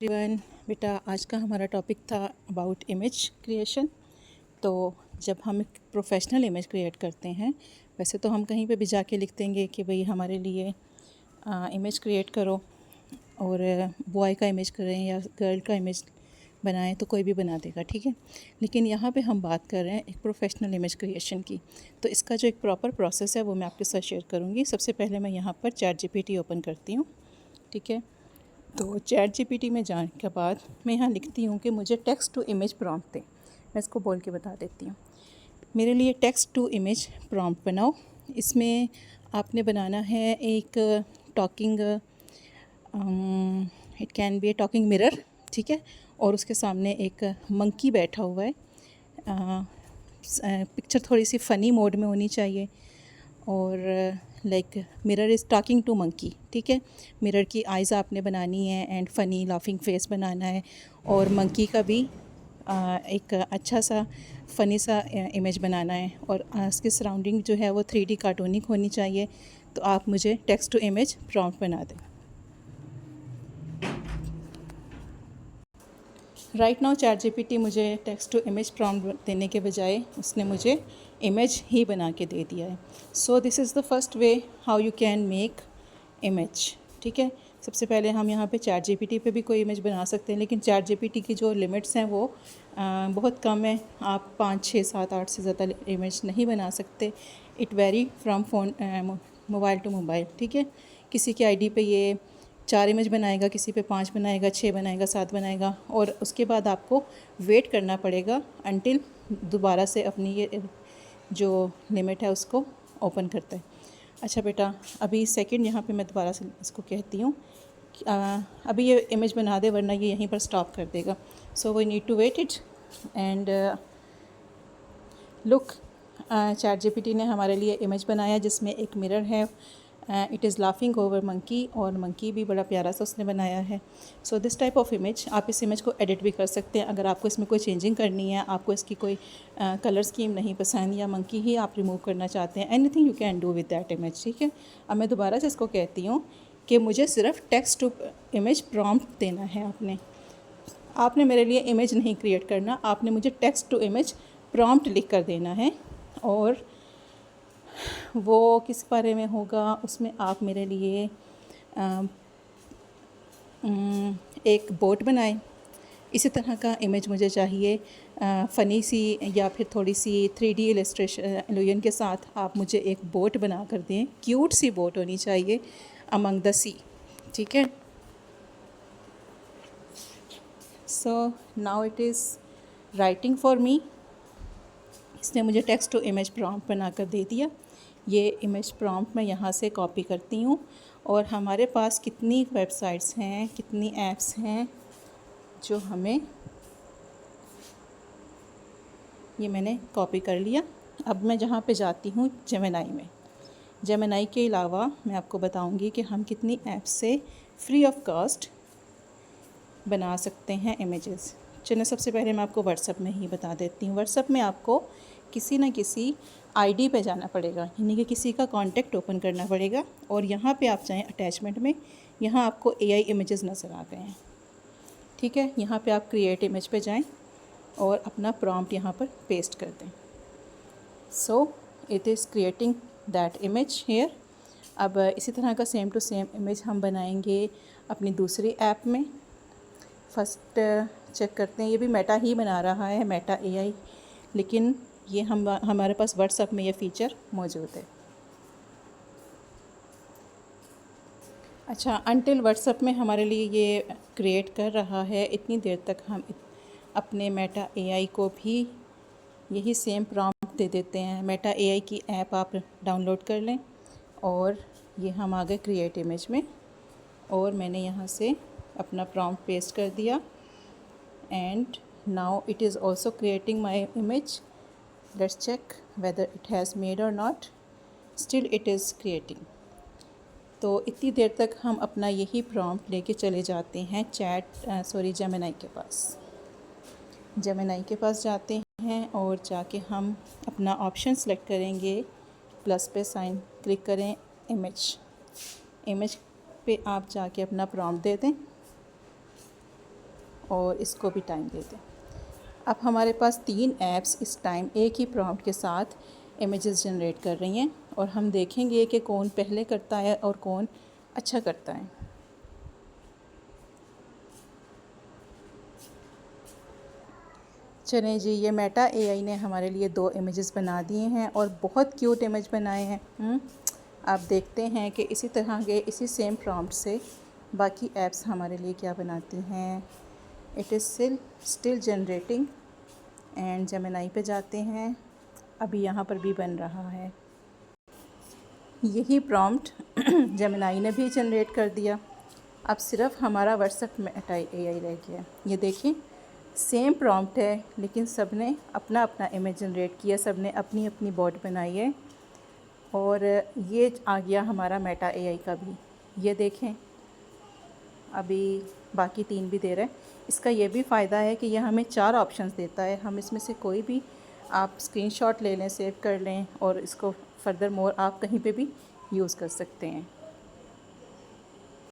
Everyone, बेटा आज का हमारा टॉपिक था अबाउट इमेज क्रिएशन। तो जब हम एक प्रोफेशनल इमेज क्रिएट करते हैं, वैसे तो हम कहीं पे भी जाके लिख देंगे कि भाई हमारे लिए इमेज क्रिएट करो, और बॉय का इमेज करें या गर्ल का इमेज बनाएं तो कोई भी बना देगा, ठीक है। लेकिन यहाँ पे हम बात कर रहे हैं एक प्रोफेशनल इमेज क्रिएशन की। तो इसका जो एक प्रॉपर प्रोसेस है वो मैं आपके साथ शेयर करूँगी। सबसे पहले मैं यहाँ पर ChatGPT ओपन करती हूँ, ठीक है। तो ChatGPT में जाने के बाद मैं यहाँ लिखती हूँ कि मुझे टेक्स्ट टू इमेज प्रॉम्प्ट दें। मैं इसको बोल के बता देती हूँ, मेरे लिए टेक्स्ट टू इमेज प्रॉम्प्ट बनाओ। इसमें आपने बनाना है एक talking, it can be A talking mirror, ठीक है। और उसके सामने एक मंकी बैठा हुआ है। पिक्चर थोड़ी सी फ़नी मोड में होनी चाहिए, और like mirror is talking to monkey, ठीक है। मिरर की आइज़ आपने बनानी है एंड फ़नी लाफिंग फेस बनाना है, और मंकी का भी एक अच्छा सा फ़नी सा इमेज बनाना है, और उसकी सराउंडिंग जो है वो 3D कार्टूनिक होनी चाहिए। तो आप मुझे टेक्स्ट टू इमेज प्रॉम्प्ट बना दें। राइट नाउ ChatGPT मुझे टेक्स्ट टू इमेज प्रॉम्प्ट देने के बजाय उसने मुझे इमेज ही बना के दे दिया है। So this is the first way how you can make image, ठीक है। सबसे पहले हम यहाँ पे ChatGPT पे भी कोई इमेज बना सकते हैं, लेकिन ChatGPT की जो लिमिट्स हैं वो बहुत कम है। आप 5, 6, 7, 8 से ज़्यादा इमेज नहीं बना सकते। It very from phone mobile to mobile, ठीक है। किसी के आईडी पे ये 4 इमेज बनाएगा, किसी पे 5 बनाएगा, 6 बनाएगा, 7 बनाएगा, और उसके बाद आपको वेट करना पड़ेगा अनटिल दोबारा से अपनी ये जो लिमिट है उसको ओपन करता है। अच्छा बेटा, अभी सेकंड यहाँ पे मैं दोबारा से इसको कहती हूँ अभी ये इमेज बना दे, वरना ये यहीं पर स्टॉप कर देगा। So we need to wait it and look. ChatGPT ने हमारे लिए इमेज बनाया जिसमें एक मिरर है। It is laughing over monkey, और मंकी भी बड़ा प्यारा सा उसने बनाया है। So this type of image, आप इस इमेज को एडिट भी कर सकते हैं। अगर आपको इसमें कोई चेंजिंग करनी है, आपको इसकी कोई कलर स्कीम नहीं पसंद, या मंकी ही आप रिमूव करना चाहते हैं, anything you can do with that image, ठीक है। अब मैं दोबारा से इसको कहती हूँ कि मुझे सिर्फ टेक्स्ट टू इमेज प्रॉम्प्ट देना है। आपने मेरे लिए इमेज नहीं क्रिएट करना, आपने मुझे टेक्स्ट टू इमेज प्रॉम्प्ट लिख कर देना है। और वो किस बारे में होगा, उसमें आप मेरे लिए एक बोट बनाएं। इसी तरह का इमेज मुझे चाहिए, फ़नी सी या फिर थोड़ी सी 3D इलस्ट्रेशन के साथ आप मुझे एक बोट बना कर दें। क्यूट सी बोट होनी चाहिए अमंग द सी, ठीक है। So now it is writing for me. इसने मुझे टेक्स्ट टू इमेज प्रॉम्प्ट बना कर दे दिया। ये इमेज प्रॉम्प्ट मैं यहाँ से कॉपी करती हूँ, और हमारे पास कितनी वेबसाइट्स हैं, कितनी ऐप्स हैं जो हमें, ये मैंने कॉपी कर लिया। अब मैं जहाँ पे जाती हूँ जेमिनी में। जेमिनी के अलावा मैं आपको बताऊँगी कि हम कितनी ऐप्स से फ्री ऑफ कॉस्ट बना सकते हैं इमेजेस। चलिए, सबसे पहले मैं आपको व्हाट्सएप में ही बता देती हूँ। व्हाट्सएप में आपको किसी न किसी आईडी पे जाना पड़ेगा, यानी कि किसी का कांटेक्ट ओपन करना पड़ेगा, और यहाँ पे आप जाएँ अटैचमेंट में। यहाँ आपको AI इमेजेस नज़र आ गए हैं, ठीक है। यहाँ पे आप क्रिएट इमेज पे जाएं और अपना प्रॉम्प्ट यहाँ पर पेस्ट कर दें। So it is creating that image here. अब इसी तरह का सेम टू सेम इमेज हम बनाएंगे अपनी दूसरी ऐप में। फर्स्ट चेक करते हैं, ये भी मेटा ही बना रहा है, मेटा AI, लेकिन ये हमारे पास व्हाट्सएप में ये फ़ीचर मौजूद है। अच्छा, अनटिल व्हाट्सएप में हमारे लिए ये क्रिएट कर रहा है, इतनी देर तक हम अपने मेटा AI को भी यही सेम प्रॉम्प्ट दे देते हैं। मेटा AI की ऐप आप डाउनलोड कर लें, और ये हम आ गए क्रिएट इमेज में, और मैंने यहाँ से अपना प्रॉम्प्ट पेस्ट कर दिया, and now it is also creating my image. Let's check whether it has made और not. Still it is creating. तो इतनी देर तक हम अपना यही प्रॉम्प्ट लेके चले जाते हैं जेमिनी के पास। जेमिनी के पास जाते हैं, और जाके हम अपना ऑप्शन सेलेक्ट करेंगे, प्लस पे साइन क्लिक करें, इमेज पे आप जाके अपना प्रॉम्प्ट दे दें। और इसको भी टाइम दे दें। अब हमारे पास 3 ऐप्स इस टाइम एक ही प्रॉम्प्ट के साथ इमेजेस जनरेट कर रही हैं और हम देखेंगे कि कौन पहले करता है और कौन अच्छा करता है। चलें जी, ये मेटा एआई ने हमारे लिए 2 इमेजेस बना दिए हैं और बहुत क्यूट इमेज बनाए हैं। आप देखते हैं कि इसी तरह के इसी सेम प्रॉम्प्ट से बाकी ऐप्स हमारे लिए क्या बनाती हैं। It is still generating and Gemini पे जाते हैं। अभी यहाँ पर भी बन रहा है। यही प्रॉम्प्ट जेमिनी ने भी जनरेट कर दिया। अब सिर्फ हमारा व्हाट्सएप मेटा एआई रह गया। ये देखिए, सेम प्रॉम्प्ट है लेकिन सब ने अपना अपना इमेज जनरेट किया, सब ने अपनी अपनी बॉट बनाई है। और ये आ गया हमारा मेटा एआई का भी। ये देखें, अभी बाकी 3 भी दे रहा है। इसका ये भी फ़ायदा है कि यह हमें 4 ऑप्शंस देता है। हम इसमें से कोई भी आप स्क्रीनशॉट ले लें, सेव कर लें और इसको फर्दर मोर आप कहीं पे भी यूज़ कर सकते हैं।